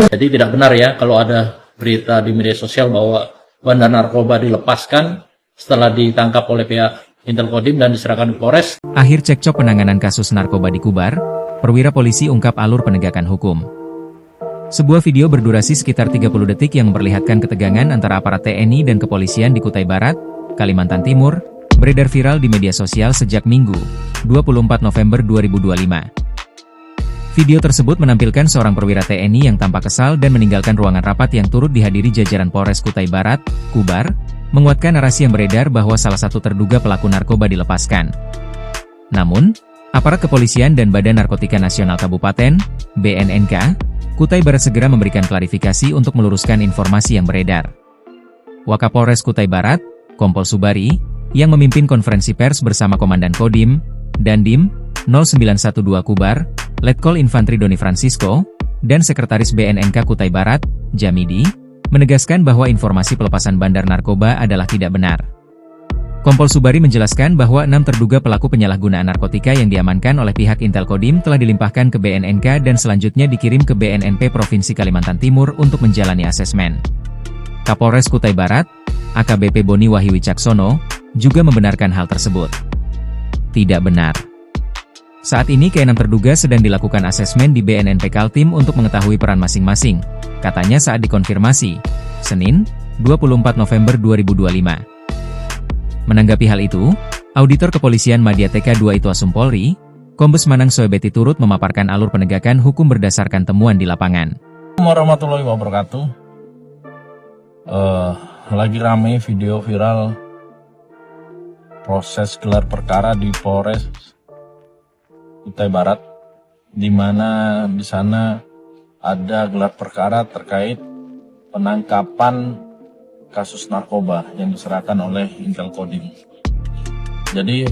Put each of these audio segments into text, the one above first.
Jadi tidak benar ya kalau ada berita di media sosial bahwa bandar narkoba dilepaskan setelah ditangkap oleh pihak Intel Kodim dan diserahkan ke Polres. Akhir cekcok penanganan kasus narkoba di Kubar, perwira polisi ungkap alur penegakan hukum. Sebuah video berdurasi sekitar 30 detik yang memperlihatkan ketegangan antara aparat TNI dan kepolisian di Kutai Barat, Kalimantan Timur, beredar viral di media sosial sejak Minggu, 24 November 2025. Video tersebut menampilkan seorang perwira TNI yang tampak kesal dan meninggalkan ruangan rapat yang turut dihadiri jajaran Polres Kutai Barat, Kubar, menguatkan narasi yang beredar bahwa salah satu terduga pelaku narkoba dilepaskan. Namun, aparat kepolisian dan Badan Narkotika Nasional Kabupaten, BNNK, Kutai Barat segera memberikan klarifikasi untuk meluruskan informasi yang beredar. Wakapolres Kutai Barat, Kompol Subari, yang memimpin konferensi pers bersama Komandan Kodim, Dandim, 0912 Kubar, Letkol Infantri Doni Francisco, dan Sekretaris BNNK Kutai Barat, Jamidi, menegaskan bahwa informasi pelepasan bandar narkoba adalah tidak benar. Kompol Subari menjelaskan bahwa 6 terduga pelaku penyalahgunaan narkotika yang diamankan oleh pihak Intel Kodim telah dilimpahkan ke BNNK dan selanjutnya dikirim ke BNNP Provinsi Kalimantan Timur untuk menjalani asesmen. Kapolres Kutai Barat, AKBP Boni Wahyu Wicaksono, juga membenarkan hal tersebut. Tidak benar. Saat ini ke-6 terduga sedang dilakukan asesmen di BNNP Kaltim untuk mengetahui peran masing-masing, katanya saat dikonfirmasi, Senin, 24 November 2025. Menanggapi hal itu, Auditor Kepolisian Madya TK 2 Itwasum Polri, Kombes Manang Soebeti turut memaparkan alur penegakan hukum berdasarkan temuan di lapangan. Warahmatullahi wabarakatuh. Lagi rame video viral proses gelar perkara di Polres Kutai Barat, di mana di sana ada gelar perkara terkait penangkapan kasus narkoba yang diserahkan oleh Intel Kodim. Jadi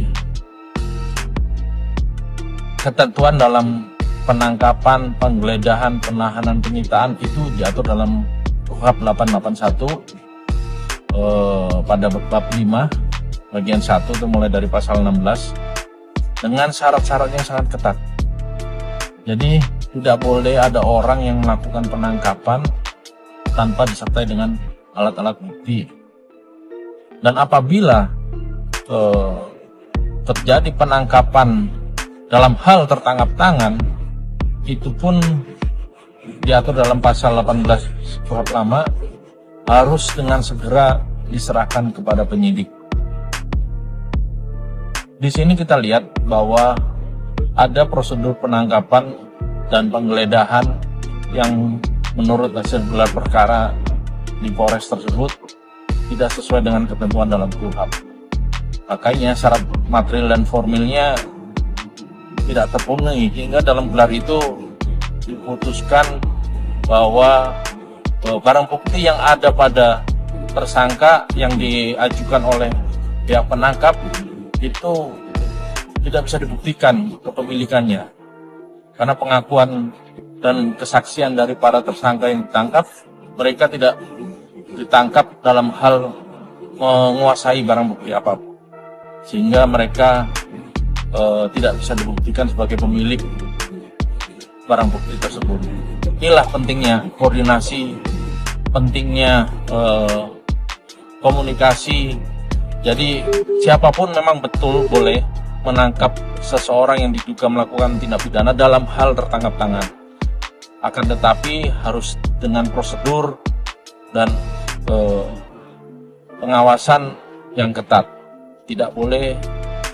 ketentuan dalam penangkapan, penggeledahan, penahanan, penyitaan itu diatur dalam KUHP 881 pada bab 5 bagian 1 itu mulai dari pasal 16 dengan syarat-syarat yang sangat ketat. Jadi tidak boleh ada orang yang melakukan penangkapan tanpa disertai dengan alat-alat bukti. Dan apabila terjadi penangkapan dalam hal tertangkap tangan, itu pun diatur dalam pasal 18 KUHP lama, harus dengan segera diserahkan kepada penyidik. Di sini kita lihat bahwa ada prosedur penangkapan dan penggeledahan yang menurut hasil gelar perkara di Polres tersebut tidak sesuai dengan ketentuan dalam KUHP. Makanya syarat material dan formilnya tidak terpenuhi, hingga dalam gelar itu diputuskan bahwa barang bukti yang ada pada tersangka yang diajukan oleh pihak penangkap itu tidak bisa dibuktikan kepemilikannya, karena pengakuan dan kesaksian dari para tersangka yang ditangkap, mereka tidak ditangkap dalam hal menguasai barang bukti apapun, sehingga mereka tidak bisa dibuktikan sebagai pemilik barang bukti tersebut. Inilah pentingnya koordinasi, pentingnya komunikasi. Jadi siapapun memang betul boleh menangkap seseorang yang diduga melakukan tindak pidana dalam hal tertangkap tangan. Akan tetapi harus dengan prosedur dan pengawasan yang ketat. Tidak boleh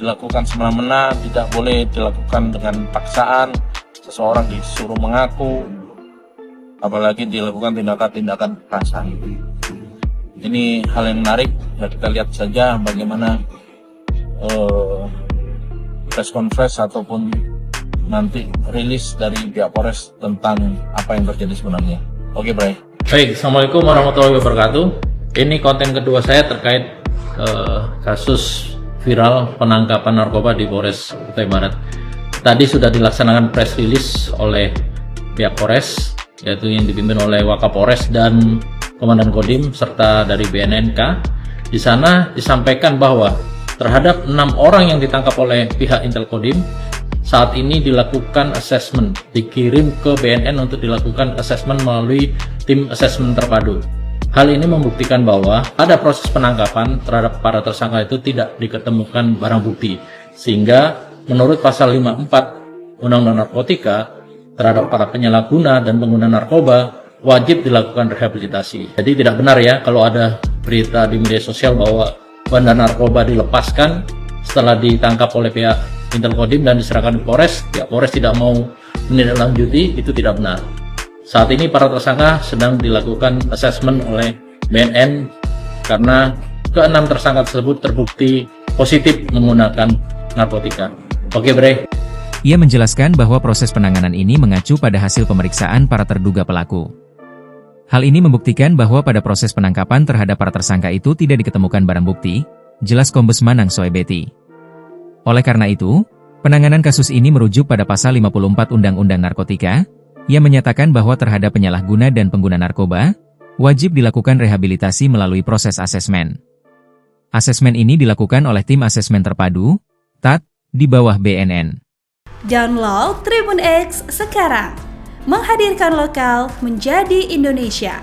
dilakukan semena-mena, tidak boleh dilakukan dengan paksaan, seseorang disuruh mengaku, apalagi dilakukan tindakan-tindakan kekerasan. Ini hal yang menarik, ya kita lihat saja bagaimana press conference ataupun nanti rilis dari pihak Polres tentang apa yang terjadi sebenarnya. Oke, Bray. Baik, Assalamualaikum warahmatullahi wabarakatuh. Ini konten kedua saya terkait kasus viral penangkapan narkoba di Polres Kutai Barat. Tadi sudah dilaksanakan press release oleh pihak Polres, yaitu yang dipimpin oleh Wakapolres dan Komandan Kodim serta dari BNNK. Di sana disampaikan bahwa terhadap 6 orang yang ditangkap oleh pihak Intel Kodim, saat ini dilakukan assessment, dikirim ke BNN untuk dilakukan assessment melalui tim assessment terpadu. Hal ini membuktikan bahwa pada proses penangkapan terhadap para tersangka itu tidak diketemukan barang bukti, sehingga menurut pasal 54 Undang-Undang Narkotika terhadap para penyalahguna dan pengguna narkoba wajib dilakukan rehabilitasi. Jadi tidak benar ya kalau ada berita di media sosial bahwa bandar narkoba dilepaskan setelah ditangkap oleh pihak Intel Kodim dan diserahkan ke Polres, pihak Polres tidak mau menindaklanjuti, itu tidak benar. Saat ini para tersangka sedang dilakukan asesmen oleh BNN karena ke-6 tersangka tersebut terbukti positif menggunakan narkotika. Oke, Bre. Ia menjelaskan bahwa proses penanganan ini mengacu pada hasil pemeriksaan para terduga pelaku. Hal ini membuktikan bahwa pada proses penangkapan terhadap para tersangka itu tidak diketemukan barang bukti, jelas Kombes Manang Soebeti. Oleh karena itu, penanganan kasus ini merujuk pada pasal 54 Undang-Undang Narkotika, yang menyatakan bahwa terhadap penyalahguna dan pengguna narkoba, wajib dilakukan rehabilitasi melalui proses asesmen. Asesmen ini dilakukan oleh tim asesmen terpadu, TAT, di bawah BNN. Download Tribun X sekarang, menghadirkan lokal menjadi Indonesia.